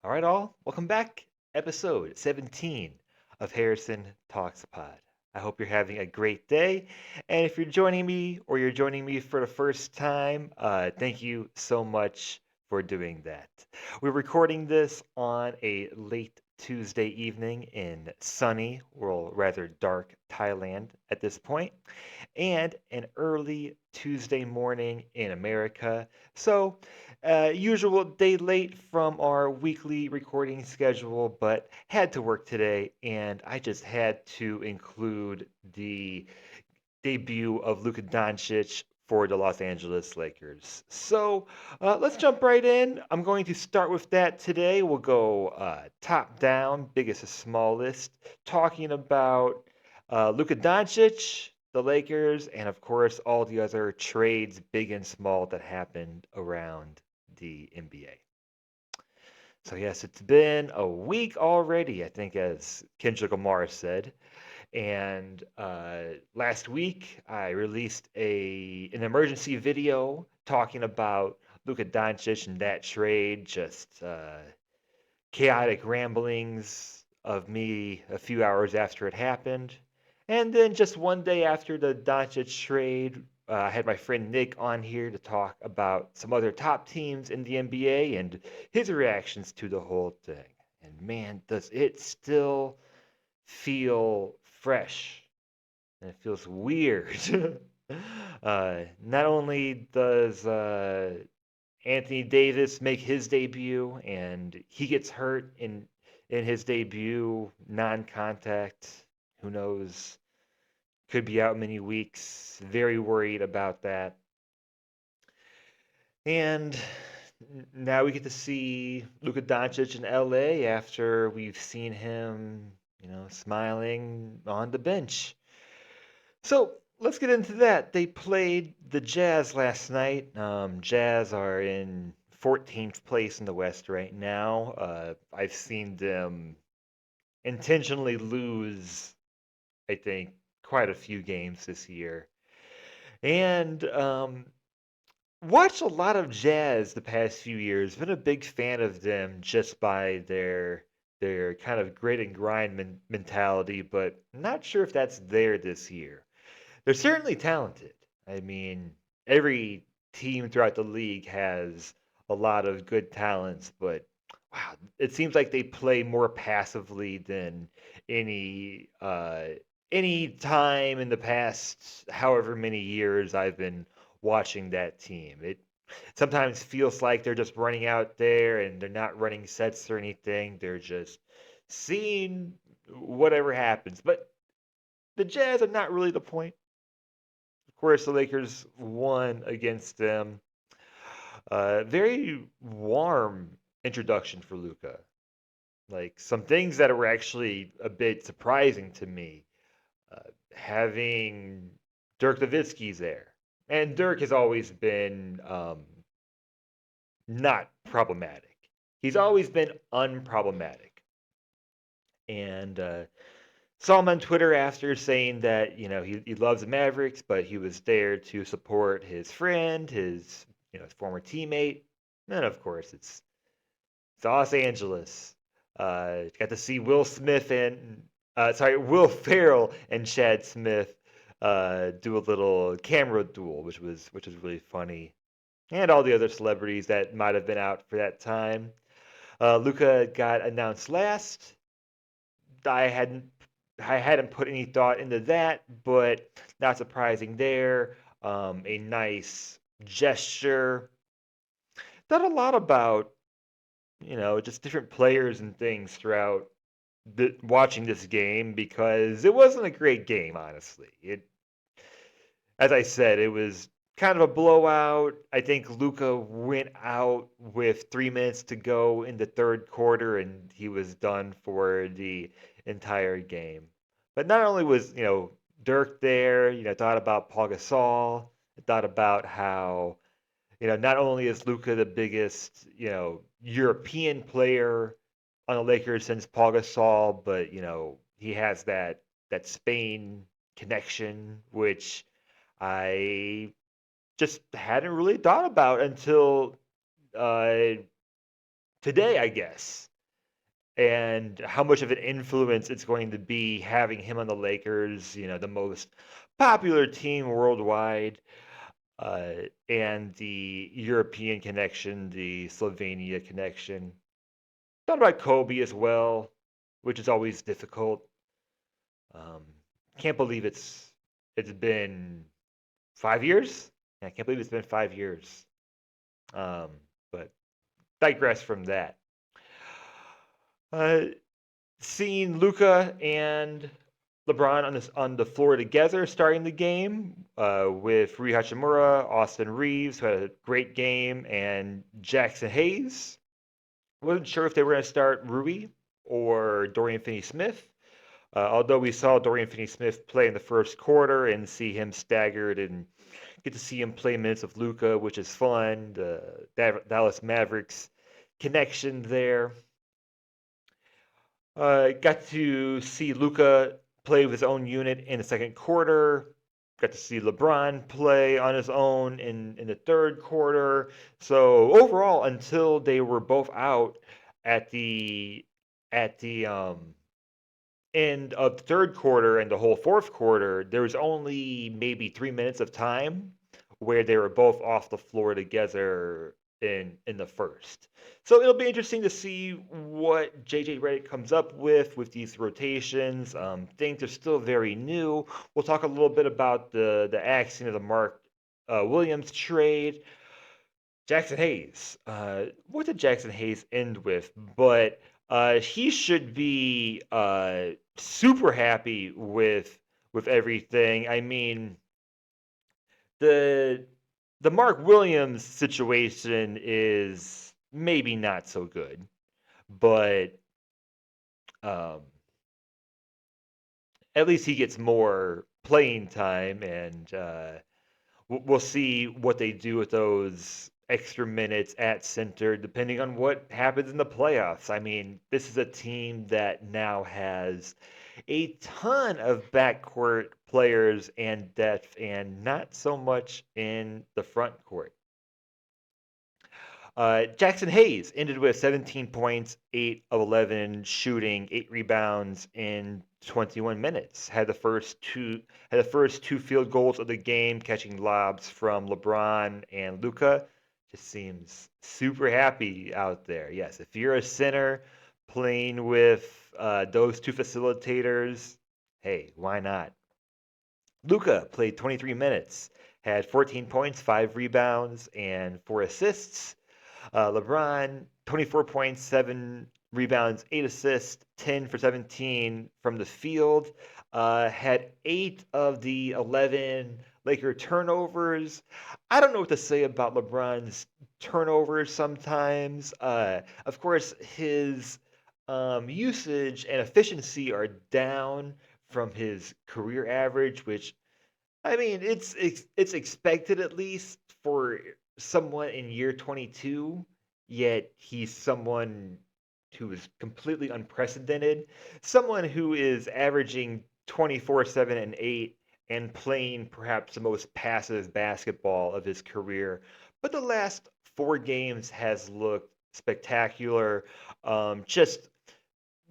All right, all. Welcome back. Episode 17 of Harrison Talks Pod. I hope you're having a great day. And if you're joining me or you're joining me for the first time, thank you so much for doing that. We're recording this on a late Tuesday evening in sunny, or rather dark, Thailand at this point, and an early Tuesday morning in America. So, usual day late from our weekly recording schedule, but had to work today, and I just had to include the debut of Luka Doncic for the Los Angeles Lakers. So let's jump right in. I'm going to start with that today. We'll go top down, biggest to smallest, talking about Luka Doncic, the Lakers, and of course all the other trades, big and small, that happened around the NBA. So yes, it's been a week already, I think, as Kendrick Lamar said. And last week, I released an emergency video talking about Luka Doncic and that trade, just chaotic ramblings of me a few hours after it happened. And then just one day after the Doncic trade, I had my friend Nick on here to talk about some other top teams in the NBA and his reactions to the whole thing. And man, does it still feel fresh, and it feels weird. Not only does Anthony Davis make his debut, and he gets hurt in his debut, non-contact. Who knows? Could be out many weeks. Very worried about that. And now we get to see Luka Doncic in LA after we've seen him, smiling on the bench. So let's get into that. They played the Jazz last night. Jazz are in 14th place in the West right now. I've seen them intentionally lose, I think, quite a few games this year. And watched a lot of Jazz the past few years. Been a big fan of them just by their kind of grit and grind mentality, but not sure if that's there this year. They're certainly talented. I mean, every team throughout the league has a lot of good talents, but wow, it seems like they play more passively than any uh, any time in the past however many years I've been watching that team. It sometimes feels like they're just running out there and they're not running sets or anything. They're just seeing whatever happens. But the Jazz are not really the point. Of course, the Lakers won against them. Very warm introduction for Luca. Like some things that were actually a bit surprising to me. Having Dirk Nowitzki's there, and Dirk has always been not problematic. He's always been unproblematic. And saw him on Twitter after saying that he loves the Mavericks, but he was there to support his friend, his former teammate, and of course it's Los Angeles. Got to see Will Ferrell and Chad Smith do a little camera duel, which was really funny, and all the other celebrities that might have been out for that time. Luca got announced last. I hadn't I hadn't put any thought into that, but not surprising there. A nice gesture. Thought a lot about, just different players and things throughout watching this game because it wasn't a great game, honestly. As I said, it was kind of a blowout. I think Luca went out with 3 minutes to go in the third quarter, and he was done for the entire game. But not only was Dirk there, thought about Paul Gasol, thought about how not only is Luca the biggest European player on the Lakers since Paul Gasol, but he has that Spain connection, which I just hadn't really thought about until uh, today, I guess, and how much of an influence it's going to be having him on the Lakers, the most popular team worldwide, uh, and the European connection, the Slovenia connection. Thought about Kobe as well, which is always difficult. Um, can't believe it's been 5 years. Yeah, I can't believe it's been 5 years. Um, but digress from that. Uh, Seeing Luka and LeBron on the floor together starting the game with Rui Hachimura, Austin Reeves, who had a great game, and Jackson Hayes. Wasn't sure if they were going to start Rui or Dorian Finney-Smith. Although we saw Dorian Finney-Smith play in the first quarter and see him staggered and get to see him play minutes of Luka, which is fun. The Dallas Mavericks connection there. Got to see Luka play with his own unit in the second quarter. Got to see LeBron play on his own in the third quarter. So overall, until they were both out at the end of the third quarter and the whole fourth quarter, there was only maybe 3 minutes of time where they were both off the floor together in the first. So it'll be interesting to see what JJ Redick comes up with these rotations. Things are still very new. We'll talk a little bit about the action of the Mark Williams trade. Jackson Hayes. What did Jackson Hayes end with? But he should be super happy with everything. I mean, the the Mark Williams situation is maybe not so good, but um, at least he gets more playing time, and we'll see what they do with those extra minutes at center, depending on what happens in the playoffs. I mean, this is a team that now has a ton of backcourt players and depth, and not so much in the front court. Jackson Hayes ended with 17 points, 8 of 11 shooting, 8 rebounds in 21 minutes. Had the first two field goals of the game, catching lobs from LeBron and Luka. Just seems super happy out there. Yes, if you're a center playing with those two facilitators, hey, why not? Luka played 23 minutes, had 14 points, 5 rebounds, and 4 assists. LeBron, 24 points, 7 rebounds, 8 assists, 10 for 17 from the field. Had 8 of the 11 Laker turnovers. I don't know what to say about LeBron's turnovers sometimes. Of course, his usage and efficiency are down from his career average, which I mean, it's expected at least for someone in year 22, yet he's someone who is completely unprecedented. Someone who is averaging 24, 7, and 8 and playing perhaps the most passive basketball of his career. But the last 4 games has looked spectacular. Just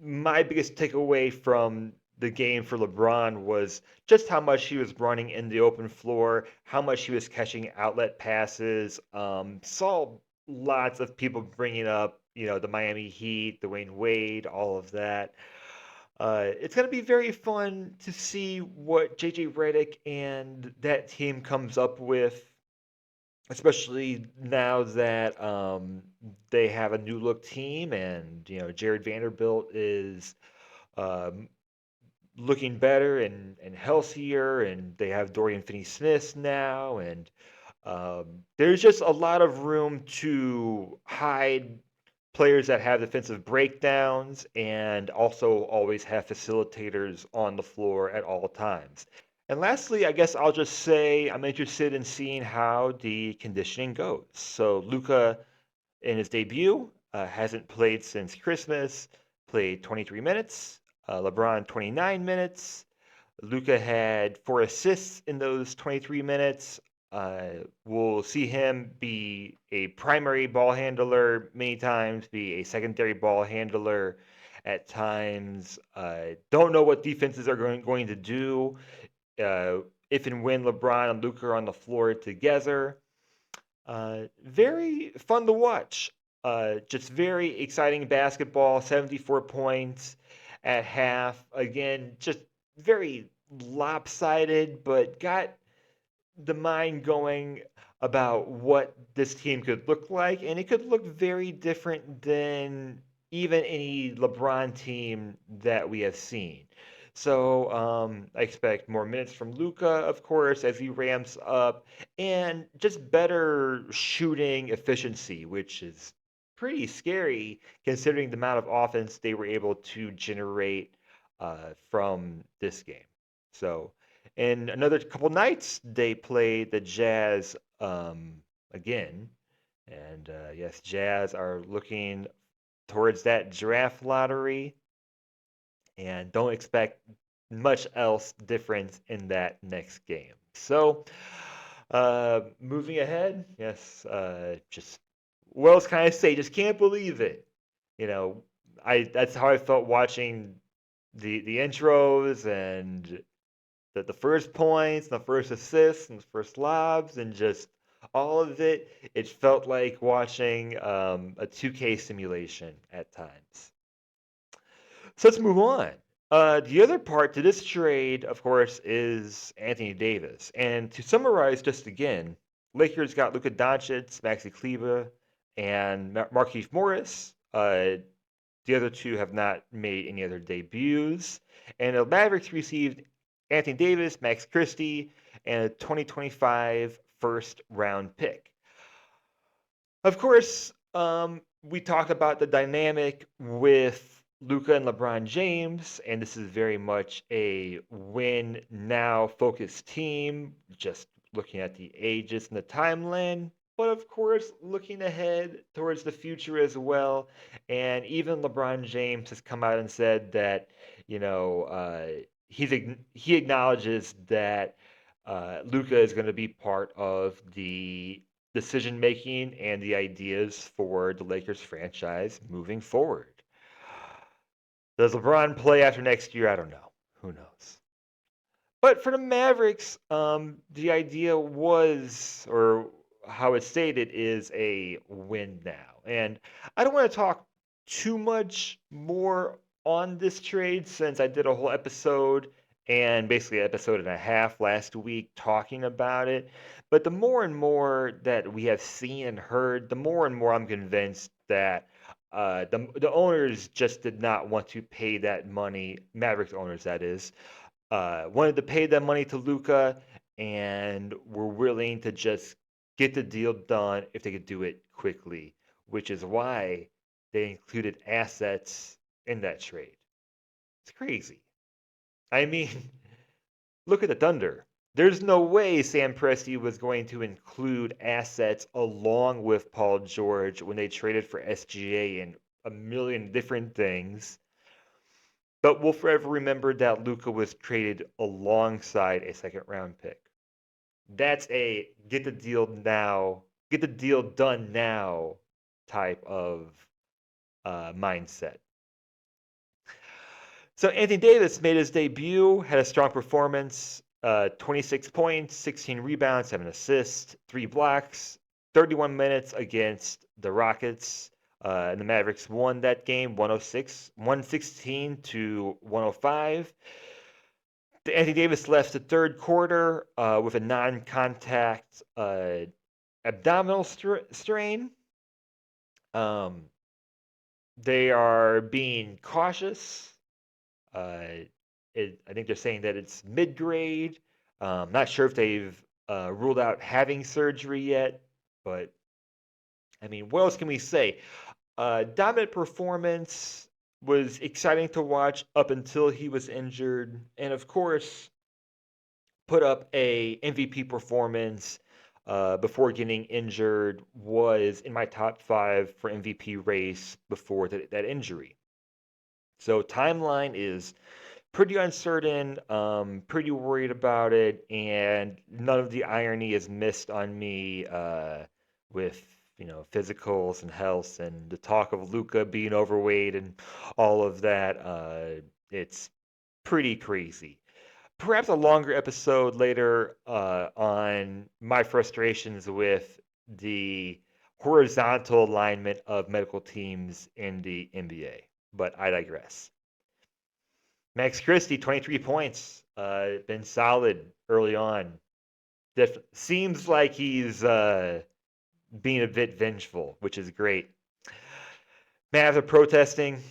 my biggest takeaway from the game for LeBron was just how much he was running in the open floor, how much he was catching outlet passes. Saw lots of people bringing up, the Miami Heat, Dwayne Wade, all of that. It's going to be very fun to see what JJ Redick and that team comes up with, especially now that they have a new look team, and Jared Vanderbilt is um, looking better and healthier, and they have Dorian Finney-Smith now, and there's just a lot of room to hide players that have defensive breakdowns and also always have facilitators on the floor at all times. And lastly, I guess I'll just say I'm interested in seeing how the conditioning goes. So Luka in his debut, hasn't played since Christmas, played 23 minutes. LeBron, 29 minutes. Luka had 4 assists in those 23 minutes. We'll see him be a primary ball handler many times, be a secondary ball handler at times. Don't know what defenses are going to do uh, if and when LeBron and Luka are on the floor together. Very fun to watch. Just very exciting basketball. 74 points at half. Again, just very lopsided, but got the mind going about what this team could look like, and it could look very different than even any LeBron team that we have seen. So I expect more minutes from Luka, of course, as he ramps up, and just better shooting efficiency, which is pretty scary considering the amount of offense they were able to generate from this game. So in another couple nights, they play the Jazz again. And yes, Jazz are looking towards that draft lottery and don't expect much else different in that next game. So, moving ahead, yes, just what else can I say? Just can't believe it. You know, I that's how I felt watching the intros and the first points, the first assists, and the first lobs, and just all of it. It felt like watching a 2K simulation at times. So let's move on. The other part to this trade, of course, is Anthony Davis. And to summarize just again, Lakers got Luka Doncic, Maxi Kleber, and Markieff Morris. The other two have not made any other debuts. And the Mavericks received Anthony Davis, Max Christie, and a 2025 first round pick. Of course, we talked about the dynamic with Luka and LeBron James, and this is very much a win now focused team, just looking at the ages and the timeline, but of course, looking ahead towards the future as well. And even LeBron James has come out and said that, you know, he acknowledges that Luka is going to be part of the decision making and the ideas for the Lakers franchise moving forward. Does LeBron play after next year? I don't know. Who knows? But for the Mavericks, the idea was, or how it's stated, is a win now. And I don't want to talk too much more on this trade since I did a whole episode and basically an episode and a half last week talking about it. But the more and more that we have seen and heard, the more and more I'm convinced that the owners just did not want to pay that money, Mavericks owners, that is, wanted to pay that money to Luka and were willing to just get the deal done if they could do it quickly, which is why they included assets in that trade. It's crazy. I mean, look at the Thunder. There's no way Sam Presti was going to include assets along with Paul George when they traded for SGA and a million different things. But we'll forever remember that Luka was traded alongside a second round pick. That's a get the deal now, get the deal done now type of mindset. So Anthony Davis made his debut, had a strong performance, 26 points, 16 rebounds, 7 assists, 3 blocks, 31 minutes against the Rockets. And the Mavericks won that game 116 to 105. Anthony Davis left the third quarter with a non-contact abdominal strain. Um, they are being cautious. I think they're saying that it's mid-grade. Not sure if they've ruled out having surgery yet, but I mean, what else can we say? Dominant performance was exciting to watch up until he was injured, and of course, put up a MVP performance before getting injured. Was in my top 5 for MVP race before that injury. So timeline is pretty uncertain, pretty worried about it, and none of the irony is missed on me with physicals and health and the talk of Luka being overweight and all of that. It's pretty crazy. Perhaps a longer episode later on my frustrations with the horizontal alignment of medical teams in the NBA. But I digress. Max Christie, 23 points. Been solid early on. Seems like he's being a bit vengeful, which is great. Mavs are protesting.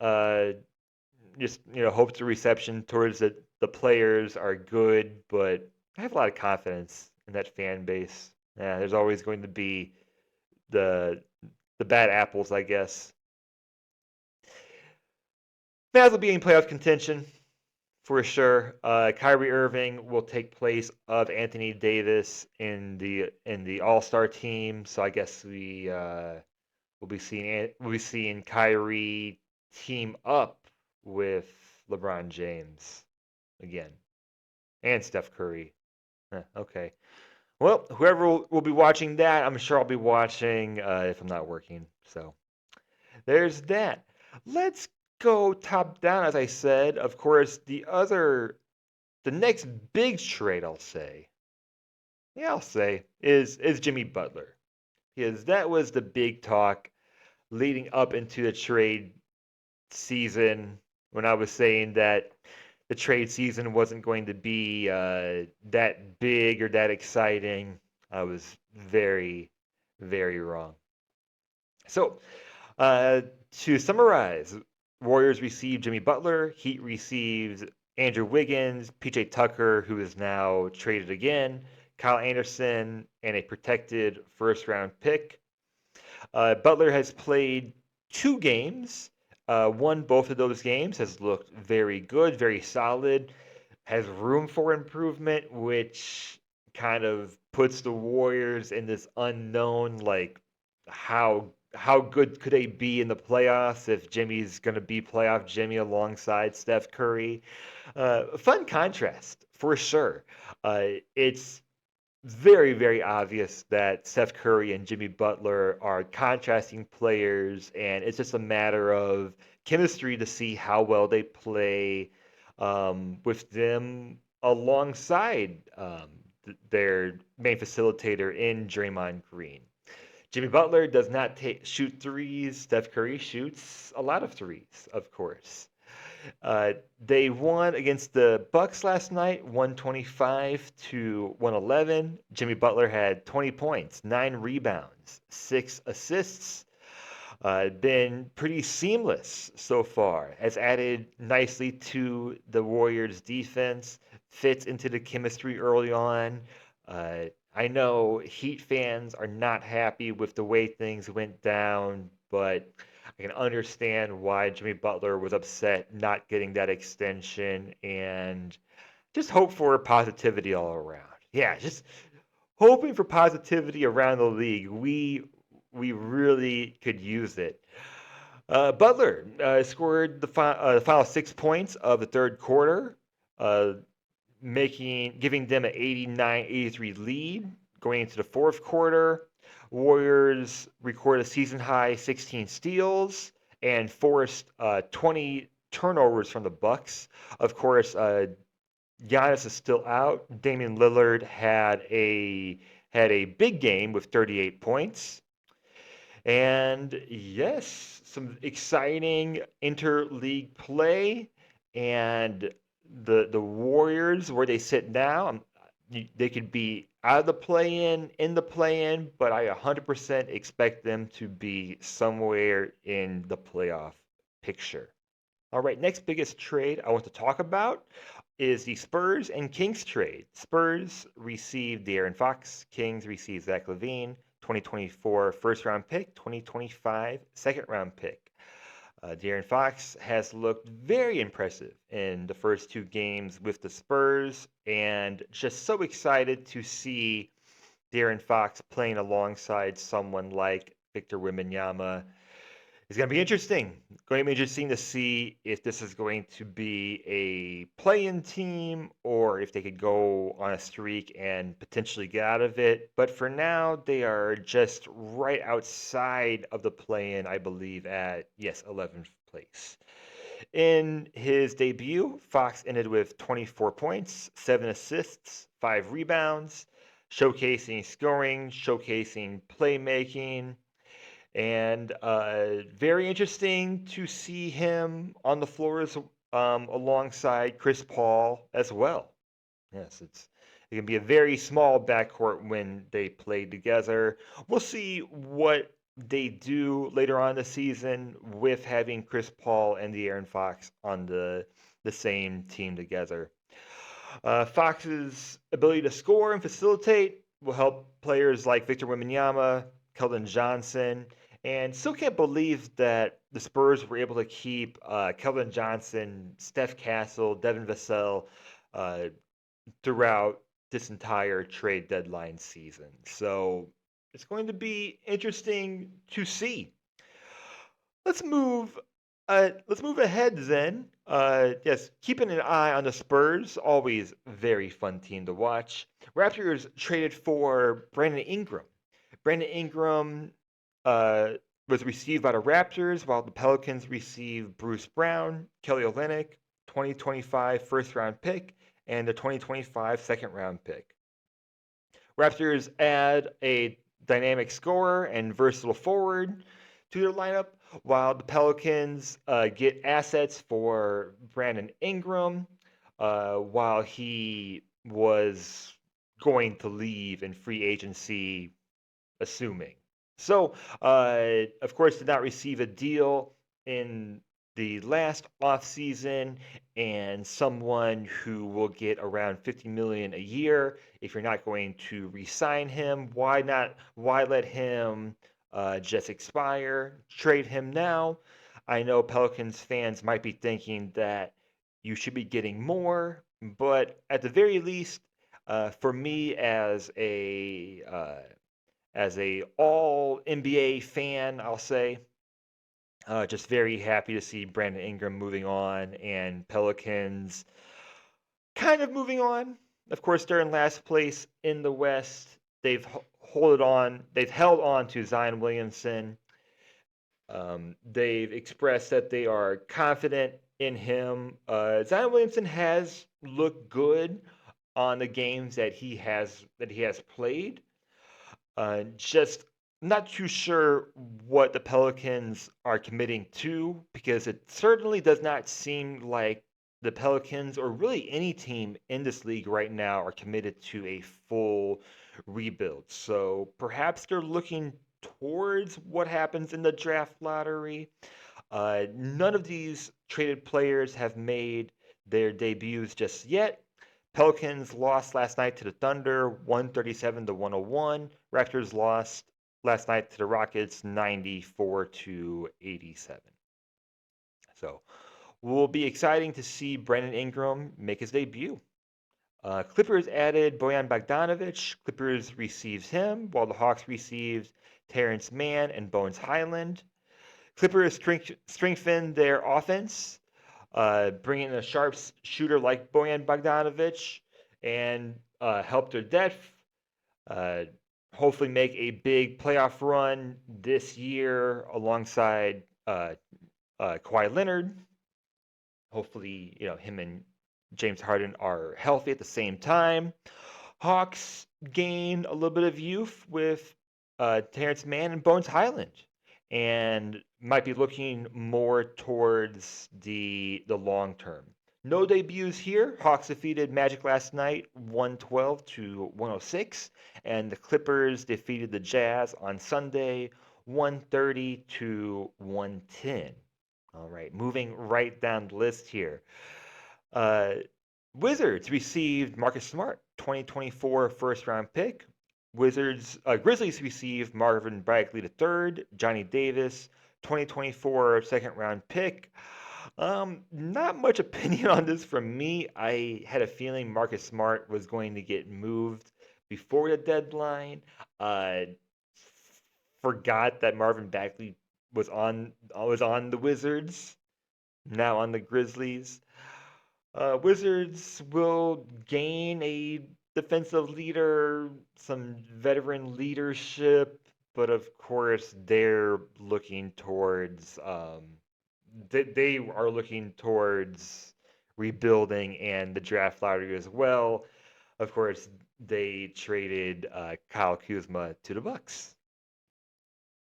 Uh, just hope the reception towards the players are good, but I have a lot of confidence in that fan base. Yeah, there's always going to be the the bad apples, I guess. Mavs will be in playoff contention for sure. Kyrie Irving will take place of Anthony Davis in the All Star team, so I guess we'll be seeing Kyrie team up with LeBron James again and Steph Curry. Okay. Well, whoever will be watching that, I'm sure I'll be watching if I'm not working. So there's that. Let's go top down, as I said. Of course, the next big trade, I'll say, is Jimmy Butler, because that was the big talk leading up into the trade season when I was saying that the trade season wasn't going to be that big or that exciting. I was very, very wrong. So, uh, to summarize, Warriors received Jimmy Butler, Heat receives Andrew Wiggins, PJ Tucker, who is now traded again, Kyle Anderson, and a protected first round pick. Butler has played 2 games, won both of those games, has looked very good, very solid, has room for improvement, which kind of puts the Warriors in this unknown, like how good could they be in the playoffs if Jimmy's going to be playoff Jimmy alongside Steph Curry? Fun contrast for sure. It's very, very obvious that Steph Curry and Jimmy Butler are contrasting players, and it's just a matter of chemistry to see how well they play with them alongside their main facilitator in Draymond Green. Jimmy Butler does not shoot threes. Steph Curry shoots a lot of threes, of course. They won against the Bucks last night, 125 to 111. Jimmy Butler had 20 points, 9 rebounds, 6 assists. Been pretty seamless so far. Has added nicely to the Warriors' defense. Fits into the chemistry early on. I know Heat fans are not happy with the way things went down, but I can understand why Jimmy Butler was upset not getting that extension and just hope for positivity all around. Yeah, just hoping for positivity around the league. We really could use it. Butler scored the final 6 points of the third quarter, uh, giving them an 89-83 lead going into the fourth quarter. Warriors recorded a season high 16 steals and forced 20 turnovers from the Bucks. Of course, Giannis is still out. Damian Lillard had a big game with 38 points. And yes, some exciting interleague play. And the Warriors, where they sit now, they could be out of the play-in, in the play-in, but I 100% expect them to be somewhere in the playoff picture. All right, next biggest trade I want to talk about is the Spurs and Kings trade. Spurs received De'Aaron Fox. Kings received Zach LaVine. 2024 first round pick, 2025 second round pick. De'Aaron Fox has looked very impressive in the first 2 games with the Spurs, and just so excited to see De'Aaron Fox playing alongside someone like Victor Wembanyama. It's going to be interesting. Going to be interesting to see if this is going to be a play-in team or if they could go on a streak and potentially get out of it. But for now, they are just right outside of the play-in, I believe, at, yes, 11th place. In his debut, Fox ended with 24 points, 7 assists, 5 rebounds, showcasing scoring, showcasing playmaking, and very interesting to see him on the floors alongside Chris Paul as well. Yes, it can be a very small backcourt when they play together. We'll see what they do later on in the season with having Chris Paul and De'Aaron Fox on the same team together. Fox's ability to score and facilitate will help players like Victor Wembanyama, Keldon Johnson, and still can't believe that the Spurs were able to keep Keldon Johnson, Steph Castle, Devin Vassell uh, throughout this entire trade deadline season. So it's going to be interesting to see. Let's move. Let's move ahead then. Yes, keeping an eye on the Spurs. Always very fun team to watch. Raptors traded for Brandon Ingram. Brandon Ingram uh, was received by the Raptors, while the Pelicans received Bruce Brown, Kelly Olynyk, 2025 first round pick, and the 2025 second round pick. Raptors add a dynamic scorer and versatile forward to their lineup, while the Pelicans get assets for Brandon Ingram while he was going to leave in free agency, assuming. So, of course, did not receive a deal in the last offseason, and someone who will get around 50 million a year. If you're not going to re-sign him, why not? Why let him just expire? Trade him now. I know Pelicans fans might be thinking that you should be getting more, but at the very least, for me as a all NBA fan, I'll say. Just very happy to see Brandon Ingram moving on and Pelicans kind of moving on. Of course, they're in last place in the West. They've held on to Zion Williamson. They've expressed that they are confident in him. Zion Williamson has looked good on the games that he has played. Just not too sure what the Pelicans are committing to because it certainly does not seem like the Pelicans or really any team in this league right now are committed to a full rebuild. So perhaps they're looking towards what happens in the draft lottery. None of these traded players have made their debuts just yet. Pelicans lost last night to the Thunder, 137 to 101. Raptors lost last night to the Rockets, 94 to 87. So, will be exciting to see Brandon Ingram make his debut. Clippers added Bojan Bogdanovic. Clippers receives him, while the Hawks received Terrence Mann and Bones Highland. Clippers strengthened their offense, bringing a sharp shooter like Bojan Bogdanovic and help their depth. Uh, Hopefully, make a big playoff run this year alongside Kawhi Leonard. Hopefully, him and James Harden are healthy at the same time. Hawks gain a little bit of youth with Terrence Mann and Bones Highland, and might be looking more towards the long term. No debuts here. Hawks defeated Magic last night, 112 to 106, and the Clippers defeated the Jazz on Sunday, 130 to 110. All right, moving right down the list here. Uh, Wizards received Marcus Smart, 2024 first round pick. Grizzlies received Marvin Bagley III, Johnny Davis, 2024 second round pick. Not much opinion on this from me. I had a feeling Marcus Smart was going to get moved before the deadline. Uh, Forgot that Marvin Bagley was on the Wizards, now on the Grizzlies. Wizards will gain a defensive leader, some veteran leadership, but of course they're looking towards they are looking towards rebuilding and the draft lottery as well. Of course, they traded Kyle Kuzma to the Bucks.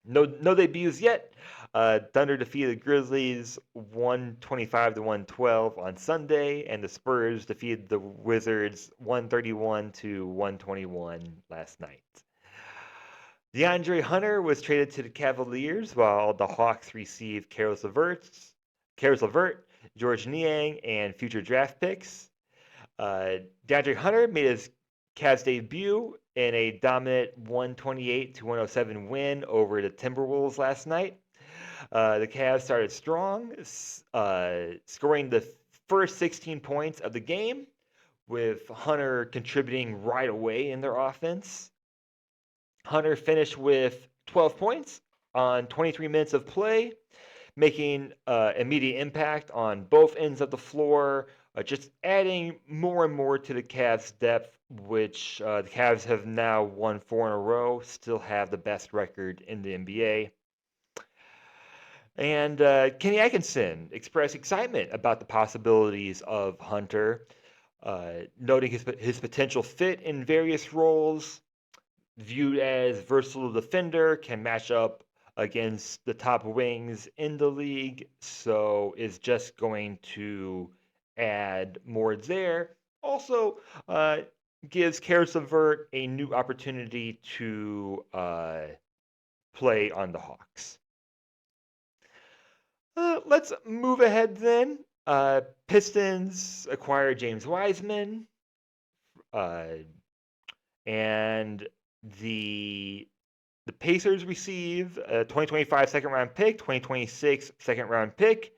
No debuts yet. Thunder defeated the Grizzlies 125 to 112 on Sunday, and the Spurs defeated the Wizards 131 to 121 last night. DeAndre Hunter was traded to the Cavaliers, while the Hawks received Karis LeVert, George Niang, and future draft picks. DeAndre Hunter made his Cavs debut in a dominant 128 to 107 win over the Timberwolves last night. The Cavs started strong, scoring the first 16 points of the game, with Hunter contributing right away in their offense. Hunter finished with 12 points on 23 minutes of play, making immediate impact on both ends of the floor, just adding more and more to the Cavs' depth, which the Cavs have now won 4 in a row, still have the best record in the NBA. And Kenny Atkinson expressed excitement about the possibilities of Hunter, noting his potential fit in various roles, viewed as versatile defender, can match up against the top wings in the league, so is just going to add more there. Also, gives Karis LeVert a new opportunity to play on the Hawks. Let's move ahead then. Pistons acquired James Wiseman, and the Pacers receive a 2025 second round pick, 2026 second round pick.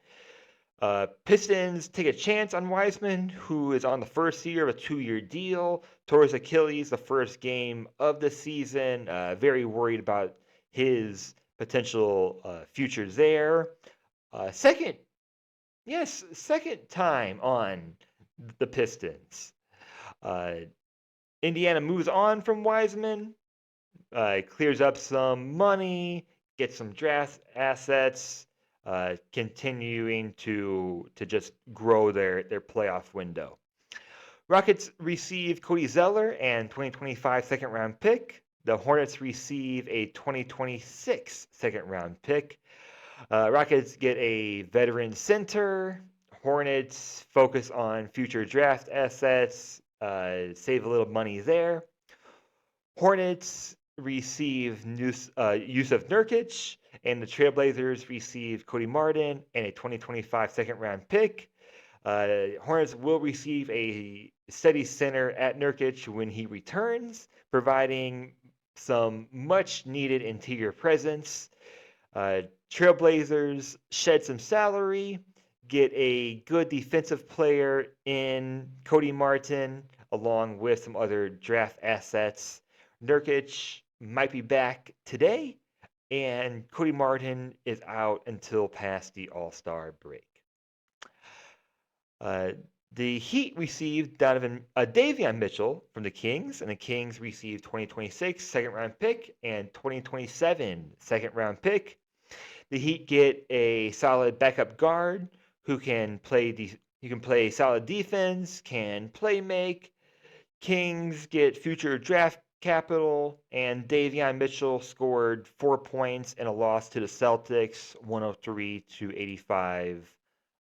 Pistons take a chance on Wiseman, who is on the first year of a 2-year deal. Tore his Achilles the first game of the season. Very worried about his potential future there. Second time on the Pistons. Indiana moves on from Wiseman, clears up some money, gets some draft assets, continuing to just grow their playoff window. Rockets receive Cody Zeller and 2025 second round pick. The Hornets receive a 2026 second round pick. Rockets get a veteran center. Hornets focus on future draft assets, save a little money there. Hornets receive Yusuf Nurkic, and the Trailblazers receive Cody Martin and a 2025 second round pick. Hornets will receive a steady center at Nurkic when he returns, providing some much needed interior presence. Trailblazers shed some salary, get a good defensive player in Cody Martin, along with some other draft assets. Nurkic might be back today, and Cody Martin is out until past the All-Star break. The Heat received Davion Mitchell from the Kings, and the Kings received 2026 second round pick and 2027 second round pick. The Heat get a solid backup guard who can play solid defense, can play make. Kings get future draft capital, and Davion Mitchell scored 4 points in a loss to the Celtics, 103 to 85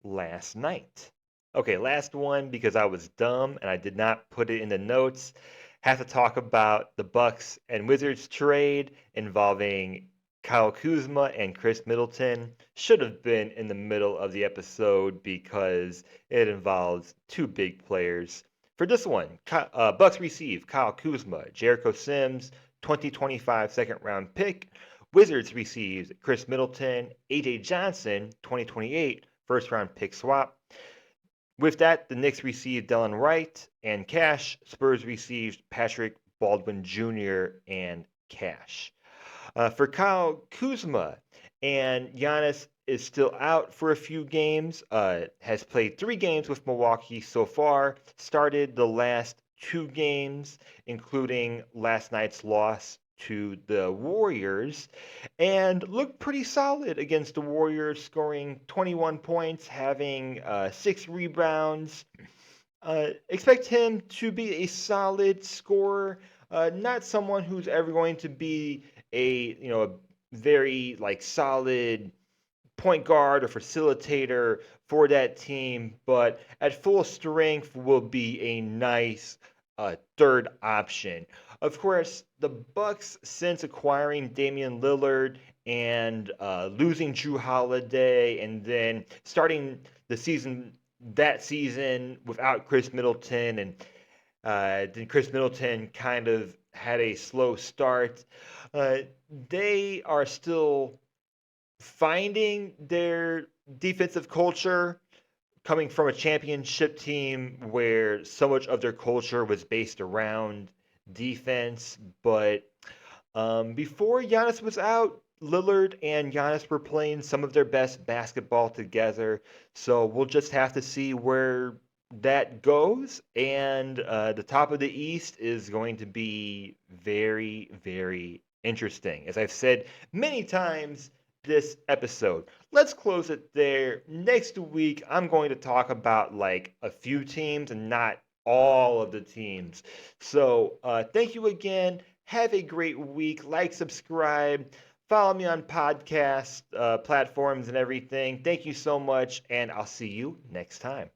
last night. Okay, last one because I was dumb and I did not put it in the notes. Have to talk about the Bucks and Wizards trade involving Kyle Kuzma and Chris Middleton. Should have been in the middle of the episode because it involves two big players. For this one, Bucks receive Kyle Kuzma, Jericho Sims, 2025 second round pick. Wizards receives Chris Middleton, AJ Johnson, 2028 first round pick swap. With that, the Knicks received Dylan Wright and cash. Spurs received Patrick Baldwin Jr. and cash. For Kyle Kuzma, And Giannis is still out for a few games. Has played 3 games with Milwaukee so far. Started the last 2 games, including last night's loss to the Warriors, and looked pretty solid against the Warriors, scoring 21 points, having 6 rebounds. Expect him to be a solid scorer, not someone who's ever going to be a very like solid point guard or facilitator for that team, but at full strength will be a nice third option. Of course, the Bucks, since acquiring Damian Lillard and losing Drew Holiday, and then starting the season that season without Chris Middleton, and then Chris Middleton kind of had a slow start. Uh, they are still finding their defensive culture, coming from a championship team where so much of their culture was based around defense. But before Giannis was out, Lillard and Giannis were playing some of their best basketball together. So we'll just have to see where that goes. And the top of the East is going to be very, very interesting. As I've said many times this episode, let's close it there. Next week, I'm going to talk about like a few teams and not all of the teams. So thank you again. Have a great week. Like, subscribe, follow me on podcast platforms and everything. Thank you so much, and I'll see you next time.